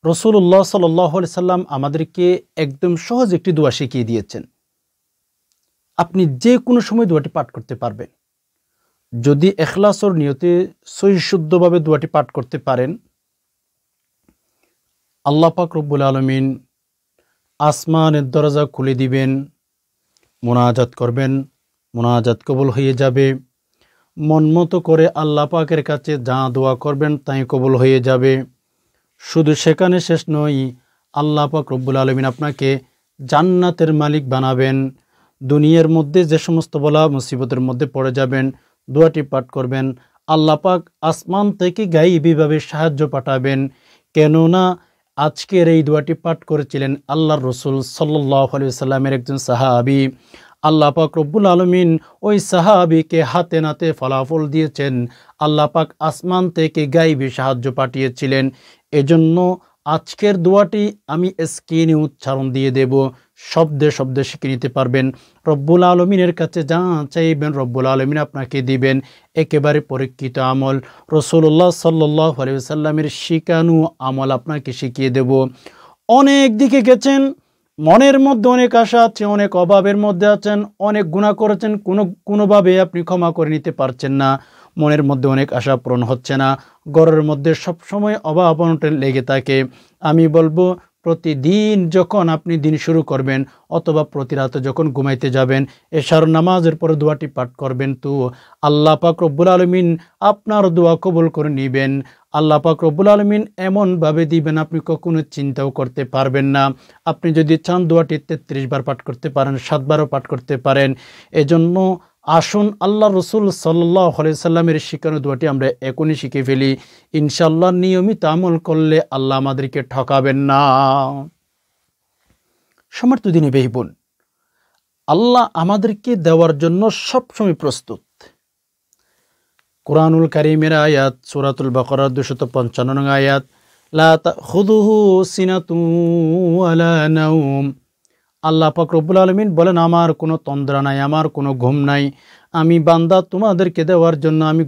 রাসূলুল্লাহ সাল্লাল্লাহু আলাইহি সাল্লাম আমাদেরকে একদম সহজ একটি দোয়া শিখিয়ে দিয়েছেন। আপনি যে কোনো সময় দোয়াটি পাঠ করতে পারবেন। যদি ইখলাস ও নিয়তে সহিশুদ্ধভাবে দোয়াটি পাঠ করতে পারেন, আল্লাহ পাক রব্বুল আলামিন আসমানের দরজা খুলে দিবেন, মুনাজাত করবেন, মুনাজাত কবুল হয়ে যাবে। মন মতো করে আল্লাহ পাকের কাছে যা দোয়া করবেন তাই কবুল হয়ে যাবে। শুধু সেখানে শেষ নয়, আল্লাহ পাক রব্বুল আলামিন আপনাকে জান্নাতের মালিক বানাবেন। দুনিয়ার মধ্যে যে সমস্ত বলা মুসিবতের মধ্যে পড়ে যাবেন, দোয়াটি পাঠ করবেন, আল্লাহ পাক আসমান থেকে গায়বীভাবে সাহায্য পাঠাবেন। কেননা আজকের এই দোয়াটি পাঠ করেছিলেন আল্লাহর রাসূল সাল্লাল্লাহু আলাইহি ওয়াসাল্লামের একজন সাহাবী। আল্লাহ পাক রব্বুল আলামিন ওই সাহাবীকে হাতে নাতে ফলাফল দিয়েছেন। আল্লাহ পাক আসমান থেকে গায়বী সাহায্য পাঠিয়েছিলেন। এজন্য আজকের দোয়াটি আমি স্ক্রিনে উচ্চারণ দিয়ে দেব, শব্দে শব্দে শিখে নিতে পারবেন। রব্বুল আলমিনের কাছে যা চাইবেন রব্বুল আলমিন আপনাকে দিবেন। একেবারে পরীক্ষিত আমল, রাসূলুল্লাহ সাল্লাল্লাহু আলাইহি ওয়াসাল্লামের শিখানো আমল আপনাকে শিখিয়ে দেব। অনেক দিকে গেছেন, মনের মধ্যে অনেক আশা আছে, অনেক অভাবের মধ্যে আছেন, অনেক গুনাহ করেছেন, কোনোভাবে আপনি ক্ষমা করে নিতে পারছেন না। মনের মধ্যে অনেক আশা পূরণ হচ্ছে না, ঘরের মধ্যে সবসময় অভাব অনটন লেগে থাকে। আমি বলবো প্রতিদিন যখন আপনি দিন শুরু করবেন অথবা প্রতি রাতে যখন ঘুমাইতে যাবেন, এশার নামাজের পরে দোয়াটি পাঠ করবেন, তো আল্লাহ পাক রব্বুল আলামিন আপনার দোয়া কবুল করে নেবেন। আল্লাহ পাক রব্বুল আলামিন এমনভাবে দিবেন আপনি কখনো চিন্তাও করতে পারবেন না। আপনি যদি চান দোয়াটি 33 বার পাঠ করতে পারেন, 7 বারও পাঠ করতে পারেন। এজন্য আসুন আল্লাহ রসুল সাল্লাল্লাহু আলাইহি সাল্লামের শিখানো দোয়াটি আমরা এখনই শিখে ফেলি। ইনশাআল্লাহ নিয়মিত আমল করলে আল্লাহ আমাদেরকে ঠকাবেন না। সমর্থ দিনী ভাই বোন, আল্লাহ আমাদেরকে দেওয়ার জন্য সবসময় প্রস্তুত। কুরআনুল কারীমের আয়াত সূরাতুল বাকারার 255 নং আয়াত, লা তাখুযুহু সিনাতুন ওয়ালা নাওম। আল্লাহ পাক রব্বুল আলামিন বলেন, আমার কোনো তন্দ্রা নাই, আমার কোনো ঘুম নাই। আমি বান্দা তোমাদেরকে দেওয়ার জন্য আমি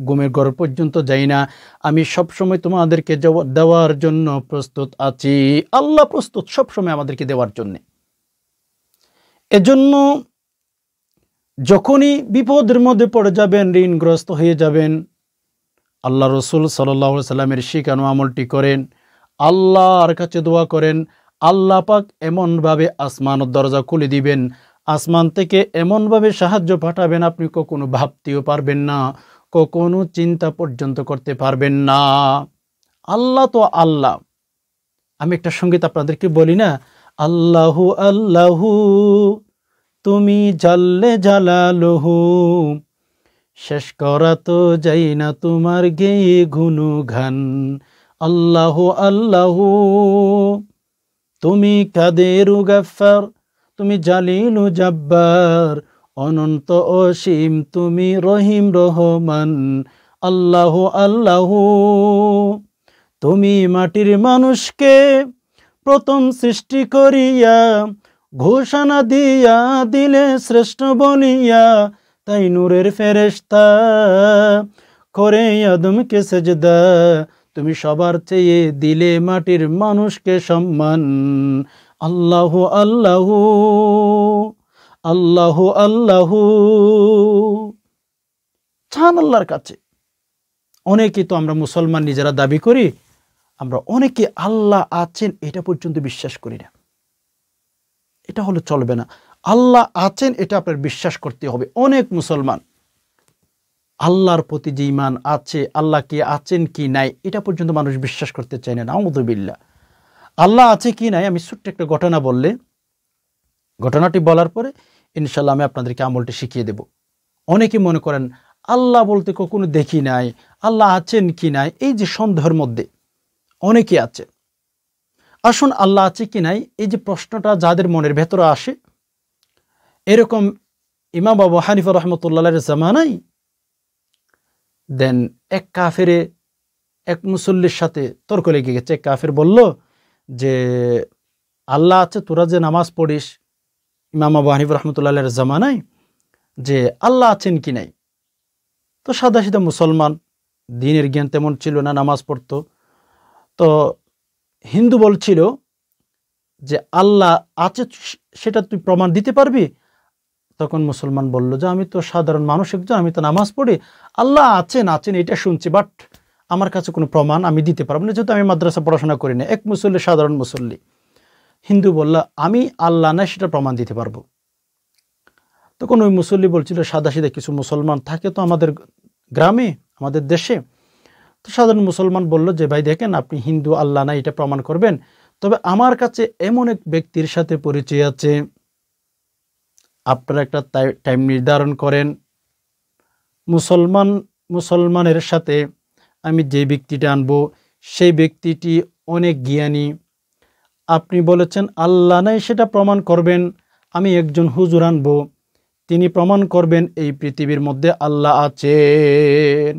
ঘুমের ঘর পর্যন্ত যাই না। আমি সবসময় তোমাদেরকে দেওয়ার জন্য প্রস্তুত আছি। আল্লাহ প্রস্তুত সবসময় আমাদেরকে দেওয়ার জন্য। এজন্য যখনই বিপদের মধ্যে পড়ে যাবেন, ঋণগ্রস্ত হয়ে যাবেন, আল্লাহ রসুল সাল্লাল্লাহু আলাইহি সাল্লামের শিখানো আমলটি করেন, আল্লাহর কাছে দোয়া করেন। আল্লাহ পাক এমনভাবে আসমানের দরজা খুলে দিবেন, আসমান থেকে এমনভাবে সাহায্য পাঠাবেন আপনি কখনো ভাবতেও পারবেন না, কখনো চিন্তা পর্যন্ত করতে পারবেন না। আল্লাহ তো আল্লাহ। আমি একটা সঙ্গীত আপনাদেরকে বলি না, আল্লাহু আল্লাহু তুমি জাল্লে জালালুহু, শেষ করা তো যাই না তোমার গেয়ে গুণগান। আল্লাহু আল্লাহু তুমি কাদের গাফফার, তুমি জালিলু জাব্বার, অনন্ত অসীম তুমি রহিম রহমান। আল্লাহু আল্লাহু তুমি মাটির মানুষকে প্রথম সৃষ্টি করিয়া ঘোষণা দিয়া দিলে শ্রেষ্ঠ বলিয়া, তাই নূরের ফেরেশতা করে আদমকে সেজদা, তুমি সবার চেয়ে দিলে মাটির মানুষকে সম্মান। আল্লাহু আল্লাহু আল্লাহু আল্লাহু। চান আল্লাহর কাছে। অনেকে তো আমরা মুসলমান নিজেরা দাবি করি, আমরা অনেকে আল্লাহ আছেন এটা পর্যন্ত বিশ্বাস করি না। এটা হলে চলবে না। আল্লাহ আছেন এটা আপনার বিশ্বাস করতে হবে। অনেক মুসলমান আল্লাহর প্রতি যে ঈমান আছে, আল্লাহ কি আছেন কি নাই এটা পর্যন্ত মানুষ বিশ্বাস করতে চায় না। নাউযু বিল্লাহ। আল্লাহ আছে কি নাই আমি ছোট্ট একটা ঘটনা বললে, ঘটনাটি বলার পরে ইনশাআল্লাহ আমি আপনাদেরকে আমলটি শিখিয়ে দেব। অনেকে মনে করেন আল্লাহ বলতে কখনো দেখি নাই, আল্লাহ আছেন কি নাই, এই যে সন্দেহের মধ্যে অনেকে আছে। আসুন আল্লাহ আছে কি নাই এই যে প্রশ্নটা যাদের মনের ভেতরে আসে, এরকম ইমাম আবু হানিফা রাহমাতুল্লাহির জামানায় দেন এক কাফেরে এক মুসল্লির সাথে তর্ক লেগে গেছে। এক কাফের বলল যে আল্লাহ আছে, তোরা যে নামাজ পড়িস ইমাম আবু হানিফা রাহমাতুল্লাহির জামানায়, যে আল্লাহ আছেন কি নাই। তো সাদা সিধা মুসলমান, দ্বীনের জ্ঞান তেমন ছিল না, নামাজ পড়তো। তো হিন্দু বলছিল যে আল্লাহ আছে, সেটা তুই প্রমাণ দিতে পারবি? তখন মুসলমান বলল যে আমি তো সাধারণ মানুষ একজন, আমি তো নামাজ পড়ি, আল্লাহ আছেন আছেন এটা শুনছি, বাট আমার কাছে কোনো প্রমাণ আমি দিতে পারবো না, যেহেতু আমি মাদ্রাসা পড়াশোনা করি না। এক মুসল্লি, সাধারণ মুসল্লি। হিন্দু বলল আমি আল্লাহ নাই সেটা প্রমাণ দিতে পারবো। তখন ওই মুসল্লি বলছিল সাদাসিধা কিছু মুসলমান থাকে তো আমাদের গ্রামে, আমাদের দেশে। তো সাধারণ মুসলমান বলল যে ভাই দেখেন, আপনি হিন্দু, আল্লাহ নাই এটা প্রমাণ করবেন, তবে আমার কাছে এমন এক ব্যক্তির সাথে পরিচয় আছে, আপনারা একটা টাইম নির্ধারণ করেন, মুসলমানের সাথে আমি যে ব্যক্তিটা আনবো সেই ব্যক্তিটি অনেক জ্ঞানী। আপনি বলেছেন আল্লাহ নাই, সেটা প্রমাণ করবেন। আমি একজন হুজুর আনবো, তিনি প্রমাণ করবেন এই পৃথিবীর মধ্যে আল্লাহ আছেন।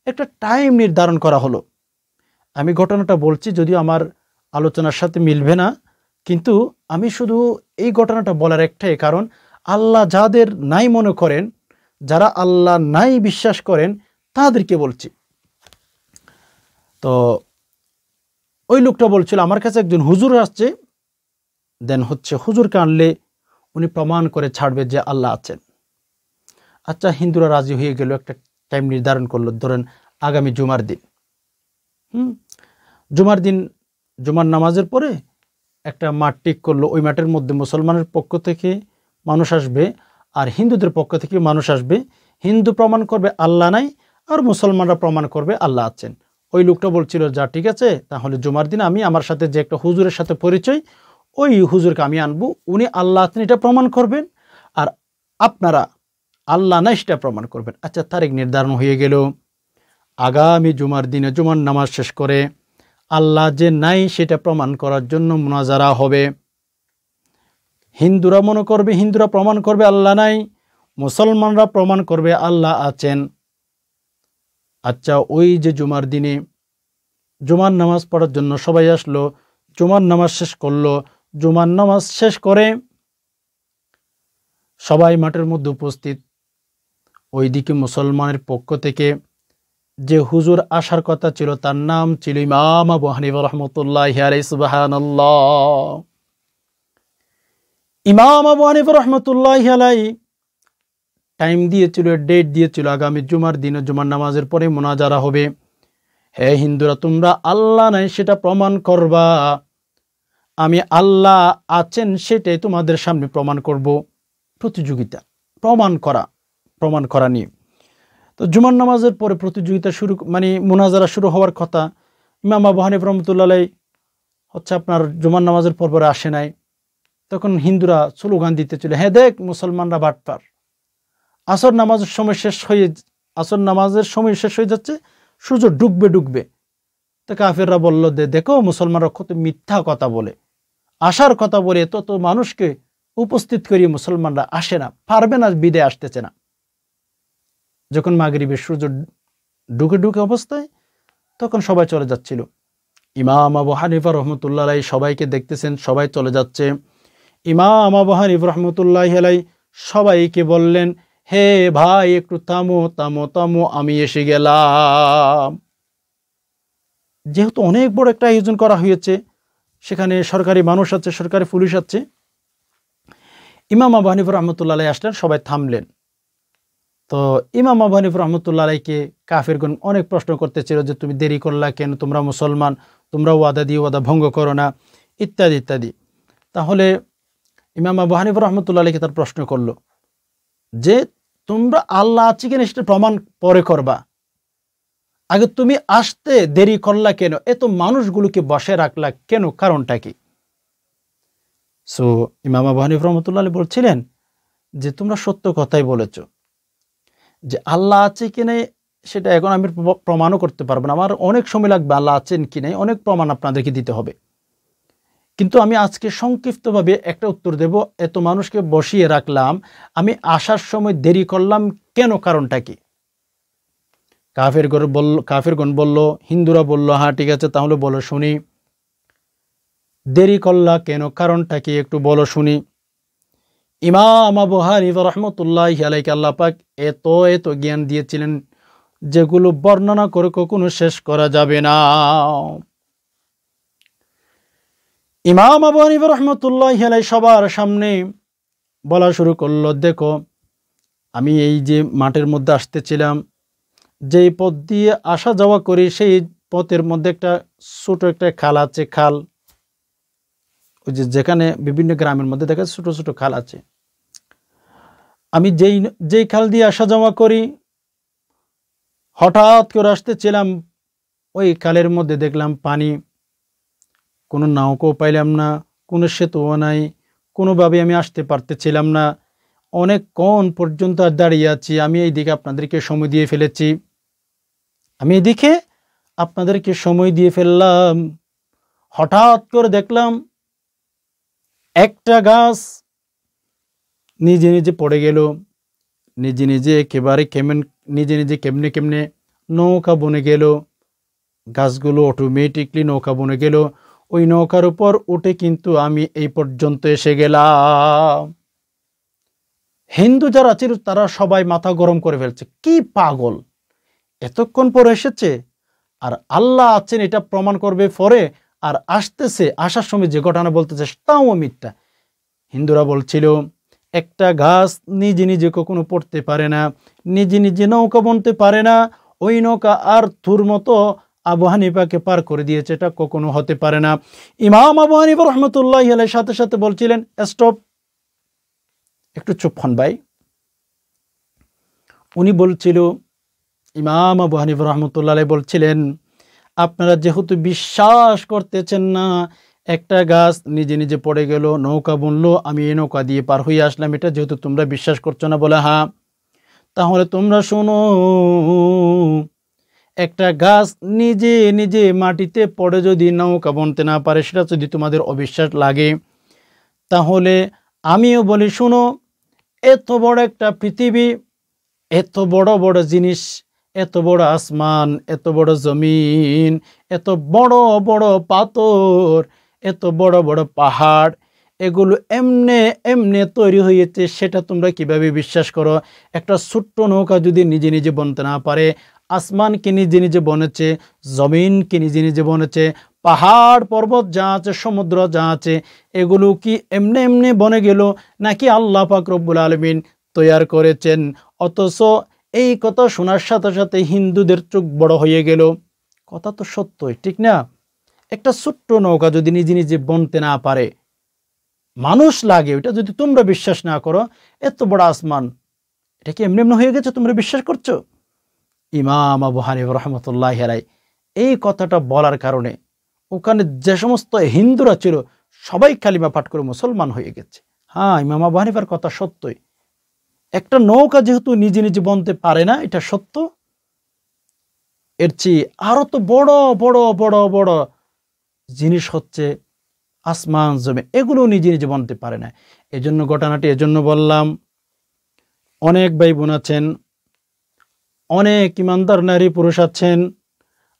একটা টাইম নির্ধারণ করা হলো। আমি ঘটনাটা বলছি, যদিও আমার আলোচনার সাথে মিলবে না, কিন্তু আমি শুধু এই ঘটনাটা বলার একটাই কারণ, আল্লাহ যাদের নাই মনে করেন, যারা আল্লাহ নাই বিশ্বাস করেন, তাদেরকে বলছি। তো ওই লোকটা বলছিল আমার কাছে একজন হুজুর আসছে, দেন হুজুরকে আনলে উনি প্রমাণ করে ছাড়বে যে আল্লাহ আছেন। আচ্ছা, হিন্দুরা রাজি হয়ে গেল, একটা টাইম নির্ধারণ করলো, ধরেন আগামী জুমার দিন। জুমার দিন জুমার নামাজের পরে একটা মাঠ ঠিক করলো, ওই মাঠের মধ্যে মুসলমানের পক্ষ থেকে মানুষ আসবে আর হিন্দুদের পক্ষ থেকে মানুষ আসবে। হিন্দু প্রমাণ করবে আল্লাহ নাই, আর মুসলমানরা প্রমাণ করবে আল্লাহ আছেন। ওই লোকটা বলছিল যা ঠিক আছে, তাহলে জুমার দিন আমি আমার সাথে যে একটা হুজুরের সাথে পরিচয়, ওই হুজুরকে আমি আনবো, উনি আল্লাহ আছেন এটা প্রমাণ করবেন, আর আপনারা আল্লাহ নাই সেটা প্রমাণ করবেন। আচ্ছা, তারিখ নির্ধারণ হয়ে গেল। আগামী জুমার দিনে জুমার নামাজ শেষ করে আল্লাহ যে নাই সেটা প্রমাণ করার জন্য মুনাজারা হবে। হিন্দুরা মনে করবে, হিন্দুরা প্রমাণ করবে আল্লাহ নাই, মুসলমানরা প্রমাণ করবে আল্লাহ আছেন। আচ্ছা, ওই যে জুমার দিনে জুমার নামাজ পড়ার জন্য সবাই আসলো, জুমার নামাজ শেষ করলো। জুমার নামাজ শেষ করে সবাই মাঠের মধ্যে উপস্থিত। ওইদিকে মুসলমানের পক্ষ থেকে যে হুজুর আসার কথা ছিল, তার নাম ছিল ইমাম আবু হানিফা রাহমাতুল্লাহি আলাইহি। সুবহানাল্লাহ। ইমাম আবু হানিফা রাহমাতুল্লাহি আলাইহি টাইম দিয়েছিল, ডেট দিয়েছিল, আগামী জুমার দিনে জুমার নামাজের পরে মুনাজারা হবে। হে হিন্দুরা, তোমরা আল্লাহ নাই সেটা প্রমাণ করবা, আমি আল্লাহ আছেন সেটাই তোমাদের সামনে প্রমাণ করব। প্রতিযোগিতা, প্রমাণ করা নিয়ে। তো জুমার নামাজের পরে প্রতিযোগিতা শুরু, মানে মুনাজারা শুরু হওয়ার কথা। ইমাম আবু হানিফা রাহমাতুল্লাহি আলাইহি আপনার জুমার নামাজের পর পরে আসে নাই। তখন হিন্দুরা স্লোগান দিতে ছিল, হ্যাঁ দেখ মুসলমানরা বাটপার, আসর নামাজের সময় শেষ হয়ে যাচ্ছে, সূর্য ডুববে। তো কাফেররা বলল, দেখো মুসলমানরা কত মিথ্যা কথা বলে, আসার কথা বলে তত মানুষকে উপস্থিত করিয়ে মুসলমানরা আসে না, পারবে না, বিদায় আসতেছে না। যখন মাগরিবের সূর্য ডুকে অবস্থায়, তখন সবাই চলে যাচ্ছিল। ইমাম আবু হানিফা রাহমাতুল্লাহি আলাইহি সবাইকে দেখতেছেন, সবাই চলে যাচ্ছে। ইমাম আবু হানিফা রাহমাতুল্লাহি আলাইহি সবাইকে বললেন, হে ভাই একটু থামো, আমি এসে গেলাম। যেহেতু অনেক বড় একটা আয়োজন করা হয়েছে, সেখানে সরকারি মানুষ আছে, সরকারি পুলিশ আছে। ইমাম আবু হানিফা রাহমাতুল্লাহি আলাইহি আসলেন, সবাই থামলেন। তো ইমাম আবু হানিফা রাহমাতুল্লাহি আলাইহিকে কাফেরগণ অনেক প্রশ্ন করতেছিল যে তুমি দেরি করলা কেন, তোমরা মুসলমান, তোমরা ওয়াদা ভঙ্গ করো না, ইত্যাদি ইত্যাদি। তাহলে ইমাম আবু হানিফা রাহমাতুল্লাহি আলাইহি তার প্রশ্ন করলো যে তোমরা আল্লাহ আছে কিনা সেটা প্রমাণ পরে করবা, আগে তুমি আসতে দেরি করলা কেন, এত মানুষগুলোকে বসে রাখলা কেন, কারণটা কি? সো ইমাম আবু হানিফা রাহমাতুল্লাহি আলাইহি বলছিলেন যে তোমরা সত্য কথাই বলেছো, যে আল্লাহ আছে কিনা সেটা এখন আমি প্রমাণও করতে পারবো না, আমার অনেক সময় লাগবে, আল্লাহ আছেন কি নাই অনেক প্রমাণ আপনাদেরকে দিতে হবে। কিন্তু আমি আজকে সংক্ষিপ্তভাবে একটা উত্তর দেব। এত মানুষকে বসিয়ে রাখলাম, আমি আসার সময় দেরি করলাম কেন, কারণটা কি? কাফেরগণ বলল, হিন্দুরা বলল, হ্যাঁ ঠিক আছে তাহলে বলো শুনি, দেরি করলা কেন, কারণটা কি একটু বলো শুনি। ইমাম আবু হানিফা রাহমাতুল্লাহি আলাইহি আল্লাহ পাক এত জ্ঞান দিয়েছিলেন যেগুলো বর্ণনা করে কখনো শেষ করা যাবে না। ইমাম আবু হানিফা রাহমাতুল্লাহি আলাইহি সবার সামনে বলা শুরু করলো, দেখো আমি এই যে মাঠের মধ্যে আসতেছিলাম, যেই পথ দিয়ে আসা যাওয়া করি সেই পথের মধ্যে একটা ছোট একটা খাল আছে, খাল ওই যে যেখানে বিভিন্ন গ্রামের মধ্যে দেখা ছোট ছোট খাল আছে, আমি যেই যেই খাল দিয়ে আসা যাওয়া করি হঠাৎ করে আসতেছিলাম, ওই খালের মধ্যে দেখলাম পানি, কোনো নৌকাও পাইলাম না, কোনো সেতুও নাই, কোনোভাবে আমি আসতে পারতেছিলাম না, অনেকক্ষণ পর্যন্ত দাঁড়িয়ে আছি, আমি এইদিকে আপনাদেরকে সময় দিয়ে ফেলেছি, আমি এদিকে আপনাদেরকে সময় দিয়ে ফেললাম, হঠাৎ করে দেখলাম একটা গাছ নিজে নিজে পড়ে গেল, নিজে নিজে একেবারে নিজে নিজে কেমনে কেমনে নৌকা বনে গেল, গাছগুলো অটোমেটিকলি নৌকা বনে গেল, ওই নৌকার উপর উঠে কিন্তু আমি এই পর্যন্ত এসে গেলাম। হিন্দু যারা ছিল তারা সবাই মাথা গরম করে ফেলছে, কি পাগল, এতক্ষণ পরে এসেছে, আর আল্লাহ আছেন এটা প্রমাণ করবে পরে, আর আসতেছে, আসার সময় যে ঘটনা বলতেছে তাও মিথ্যা। হিন্দুরা বলছিল একটা গাছ নিজে নিজে কখনো পড়তে পারে না, নিজে নিজে নৌকা বনতে পারে না, ওই নৌকা আর তোর মতো আবু হানিফাকে পার করে দিয়েছে, এটা কখনো হতে পারে না। ইমাম আবু হানিফা রাহমাতুল্লাহি আলাইহির সাথে সাথে বলছিলেন, স্টপ, একটু চুপ হন ভাই। উনি বলছিল, ইমাম আবু হানিফা রাহমাতুল্লাহি আলাইহি বলছিলেন, আপনারা যেহেতু বিশ্বাস করতেছেন না, একটা গাছ নিজে নিজে পড়ে গেল, নৌকা বুনলো, আমি এই নৌকা দিয়ে পার হয়ে আসলাম, এটা যেহেতু তোমরা বিশ্বাস করছো না, বলে হ্যাঁ, তাহলে তোমরা শোনো, একটা গাছ নিজে নিজে মাটিতে পড়ে যদি নৌকা বনতে না পারে, সেটা যদি তোমাদের অবিশ্বাস লাগে, তাহলে আমিও বলি শোনো, এত বড় একটা পৃথিবী, এত বড় বড় জিনিস, এত বড় আসমান, এত বড় জমিন, এত বড় বড় পাথর, এত বড় বড় পাহাড়, এগুলো এমনে এমনে তৈরি হয়েছে, সেটা তোমরা কিভাবে বিশ্বাস করো? একটা ছোট্ট নৌকা যদি নিজে নিজে বনতে না পারে, আসমানকে নিজে নিজে বনেছে, জমিনকে নিজে নিজে বনেছে, পাহাড় পর্বত যা আছে, সমুদ্র যা আছে, এগুলো কি এমনি এমনি বনে গেল, নাকি আল্লাহ পাক রব্বুল আলামিন তৈয়ার করেছেন? অথচ এই কথা শোনার সাথে সাথে হিন্দুদের চোখ বড় হয়ে গেল, কথা তো সত্যই, ঠিক না? একটা ছোট্ট নৌকা যদি নিজে নিজে বনতে না পারে, মানুষ লাগে, ওইটা যদি তোমরা বিশ্বাস না করো, এত বড় আসমান, এটা কি এমনি এমনি হয়ে গেছে, তোমরা বিশ্বাস করছো? ইমাম আবু হানিফা রাহমাতুল্লাহি আলাইহি এই কথাটা বলার কারণে ওখানে যে সমস্ত হিন্দুরা ছিল সবাই কালিমা পাঠ করে মুসলমান হয়ে গেছে। হ্যাঁ, ইমাম আবু হানিফার কথা সত্যই, একটা নৌকা যেহেতু নিজে নিজে বনতে পারে না, এটা সত্য, এর চেয়ে আরো তো বড় বড় বড় বড় জিনিস হচ্ছে আসমান জমিন, এগুলো নিজে নিজে বনতে পারে না। এজন্য ঘটনাটি এজন্য বললাম, অনেক ভাই বোন আছেন, অনেক ইমানদার নারী পুরুষ আছেন,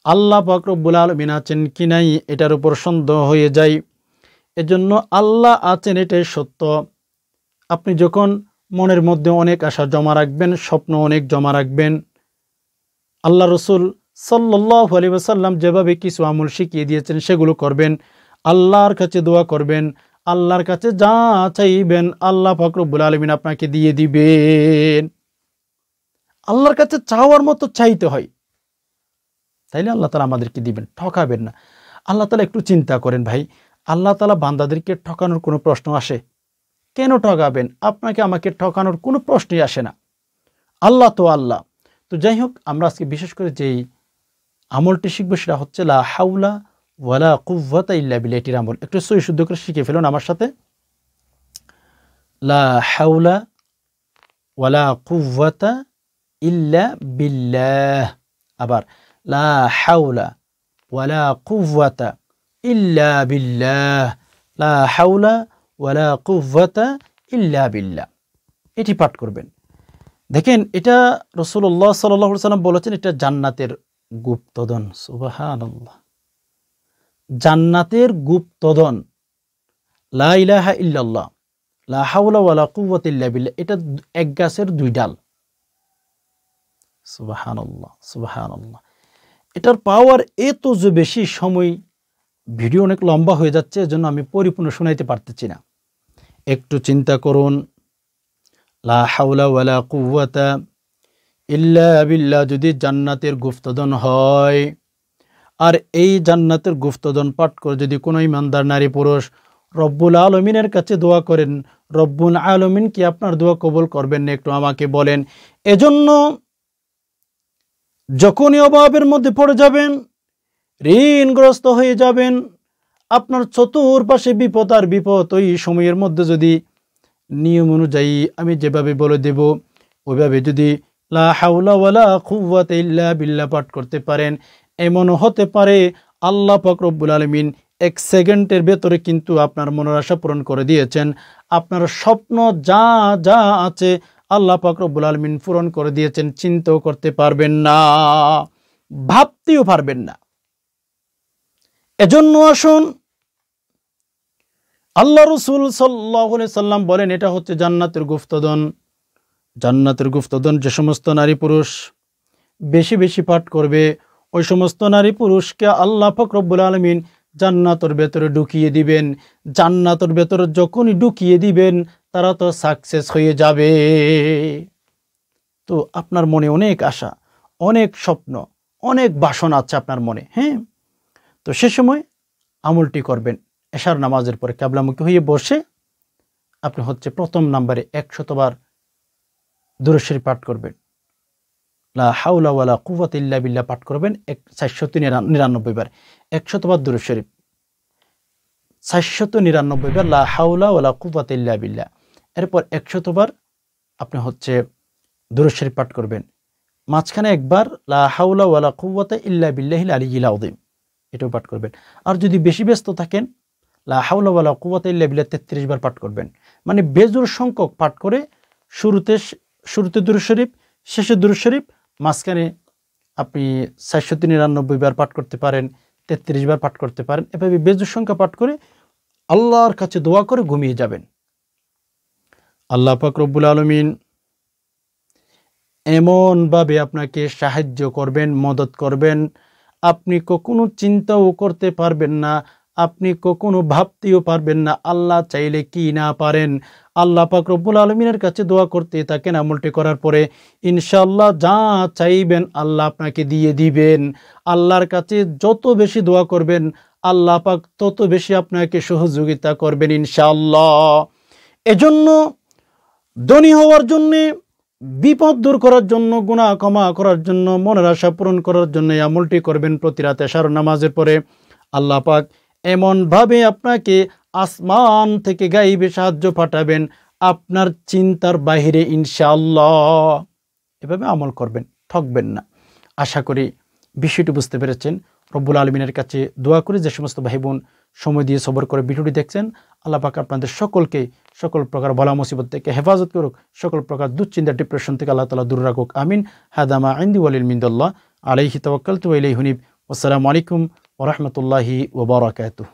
আল্লাহ পাক রব্বুল আলামিন আছেন কি নাই এটার উপর সন্দেহ হয়ে যায়। এজন্য আল্লাহ আছেন এটাই সত্য। আপনি যখন মনের মধ্যে অনেক আশা জমা রাখবেন, স্বপ্ন অনেক জমা রাখবেন, আল্লাহ রসুল সাল্লাল্লাহু আলাইহি ওয়াসাল্লাম যেভাবে কিছু আমল শিখিয়ে দিয়েছেন সেগুলো করবেন, আল্লাহর কাছে দোয়া করবেন, আল্লাহর কাছে যা চাইবেন আল্লাহ পাক রব্বুল আলামিন আপনাকে দিয়ে দিবেন। আল্লাহর কাছে চাওয়ার মতো চাইতে হয়, তাইলে আল্লাহ তাআলা আমাদেরকে দিবেন, ঠকাবেন না। আল্লাহ তাআলা একটু চিন্তা করেন ভাই, আল্লাহ তাআলা বান্দাদেরকে ঠকানোর কোনো প্রশ্ন আসে? কেন ঠকাবেন? আপনাকে আমাকে ঠকানোর কোনো প্রশ্নই আসে না। আল্লাহ তো আল্লাহ। তো যাই হোক, আমরা আজকে বিশেষ করে যেই আমলটি শিখবো সেটা হচ্ছে লা হাওলা ওয়ালা কুওয়াতা ইল্লা বিল্লাহ, এটির আমল একটু সহি শুদ্ধ করে শিখে ফেলুন আমার সাথে। লা হাওলা ওয়ালা কুওয়াতা ইল্লা বিল্লাহ। আবার লা হাওলা ওয়ালা কুওয়াতা ইল্লা বিল্লাহ, লা হাওলা ওয়ালা কুওয়াতা ইল্লা বিল্লাহ, এটি পাঠ করবেন। দেখেন, এটা রাসূলুল্লাহ সাল্লাল্লাহু আলাইহি ওয়াসাল্লাম বলেছেন, এটা জান্নাতের গুপ্তধন। সুবহানাল্লাহ, জান্নাতের গুপ্তধন। লা ইলাহা ইল্লাল্লাহ, লা হাওলা ওয়ালা কুওয়াতা ইল্লা বিল্লাহ, এটা এক গাছের দুই ডাল। সুবহানাল্লাহ সুবহানাল্লাহ, এটার পাওয়ার এত যে বেশি, সময় ভিডিও অনেক লম্বা হয়ে যাচ্ছে, এজন্য আমি পরিপূর্ণ শোনাইতে পারতেছি না। একটু চিন্তা করুন, লা হাওলা ওয়ালা কুওয়াতা ইল্লা বিল্লাহ যদি জান্নাতের গুপ্তধন হয়, আর এই জান্নাতের গুপ্তধন পাঠ করে যদি কোনো ইমানদার নারী পুরুষ রব্বুল আলমিনের কাছে দোয়া করেন, রব্বুল আলমিন কি আপনার দোয়া কবুল করবেন না একটু আমাকে বলেন। এজন্য যখনই অভাবের মধ্যে পড়ে যাবেন, ঋণগ্রস্ত হয়ে যাবেন, আপনার চতুর্পাশে বিপদ আর বিপদ, ওই সময়ের মধ্যে যদি নিয়ম অনুযায়ী আমি যেভাবে বলে দেব ওইভাবে যদি লা হাওলা ওয়ালা কুওয়াতা ইল্লা বিল্লাহ পাঠ করতে পারেন, এমনও হতে পারে আল্লাহ পাক রব্বুল আলামিন 1 সেকেন্ডের ভেতরে কিন্তু আপনার মনের আশা পূরণ করে দিয়েছেন। আপনার স্বপ্ন যা যা আছে আল্লাহ পাক রব্বুল আলামিন পূরণ করে দিয়েছেন, চিন্তাও করতে পারবেন না, ভাবতেও পারবেন না। এজন্য আসুন, আল্লাহ রাসূল সাল্লাল্লাহু আলাইহি সাল্লাম বলেন এটা হচ্ছে জান্নাতের গুপ্তধন। জান্নাতের গুপ্তধন যে সমস্ত নারী পুরুষ বেশি বেশি পাঠ করবে, ওই সমস্ত নারী পুরুষকে আল্লাহ পাক রব্বুল আলামিন জান্নাতের ভেতরে ঢুকিয়ে দিবেন। জান্নাতের ভেতরে যখনই ঢুকিয়ে দিবেন তারা তো সাকসেস হয়ে যাবে। তো আপনার মনে অনেক আশা, অনেক স্বপ্ন, অনেক বাসনা আছে আপনার মনে, হ্যাঁ? তো সে সময় আমলটি করবেন। এশার নামাজের পরে কিবলামুখী হয়ে বসে আপনি হচ্ছে প্রথম নাম্বারে 100 বার দুরূদ শরীফ পাঠ করবেন, লা হাওলা ওয়ালা কুওয়াতা ইল্লা বিল্লাহ পাঠ করবেন 499 বার। 100 বার দুরূদ শরীফ, 499 বার লা হাওলা ওয়ালা কুওয়াতা ইল্লা বিল্লাহ। এরপর 100 বার আপনি হচ্ছে দুরূদ শরীফ পাঠ করবেন। মাঝখানে একবার লা হাওলা ওয়ালা কুওয়াতা ইল্লা বিল্লাহিল আলিয়্যিল আযীম, এটাও পাঠ করবেন। আর যদি বেশি ব্যস্ত থাকেন লা হাওলা ওয়ালা কুওয়াতা ইল্লা বিল্লাহ 33 বার পাঠ করবেন। মানে বেজোড় সংখ্যক পাঠ করে শুরুতে দুরূদ শরীফ, শেষে দুরূদ শরীফ, মাঝখানে আপনি 499 বার পাঠ করতে পারেন, 33 বার পাঠ করতে পারেন। এভাবে বেজোড় সংখ্যা পাঠ করে আল্লাহর কাছে দোয়া করে ঘুমিয়ে যাবেন। আল্লাহ পাক রব্বুল আলামিন এমনভাবে আপনাকে সাহায্য করবেন, মদত করবেন, আপনি কখনো চিন্তাও করতে পারবেন না, আপনি কখনো ভাবতেও পারবেন না। আল্লাহ চাইলে কি না পারেন। আল্লাহ পাক রব্বুল আলামিনের কাছে দোয়া করতে থাকেন, আমলটি করার পরে ইনশাআল্লাহ যা চাইবেন আল্লাহ আপনাকে দিয়ে দিবেন। আল্লাহর কাছে যত বেশি দোয়া করবেন আল্লাহ পাক তত বেশি আপনাকে সহযোগিতা করবেন ইনশাআল্লাহ। এজন্য ধনী হওয়ার জন্যে, বিপদ দূর করার জন্য, গুনাহ ক্ষমা করার জন্য, মনের আশা পূরণ করার জন্য এই আমলটি করবেন প্রতি রাতে এশার নামাজের পরে। আল্লাহ পাক এমনভাবে আপনাকে আসমান থেকে গাইবে সাহায্য পাঠাবেন আপনার চিন্তার বাহিরে ইনশাআল্লাহ। এভাবে আমল করবেন, ঠকবেন না। আশা করি বিষয়টি বুঝতে পেরেছেন। রব্বুল আলামিনের কাছে দোয়া করি যে সমস্ত ভাই বোন সময় দিয়ে সবর করে ভিডিওটি দেখছেন, আল্লাহ পাক আপনাদের সকলকে সকল প্রকার বলা মুসিবত থেকে হেফাজত করুক, সকল প্রকার দুশ্চিন্তা ডিপ্রেশন থেকে আল্লাহ তাআলা দূর রাখুক। আমিন। হাদা মা ইনদি ওয়ালিল মিনদাল্লাহ আলাইহি তাওয়াক্কালতু ওয়া ইলাইহি হুনিব। আসসালামু আলাইকুম ওয়া রাহমাতুল্লাহি ওয়া বারাকাতুহু।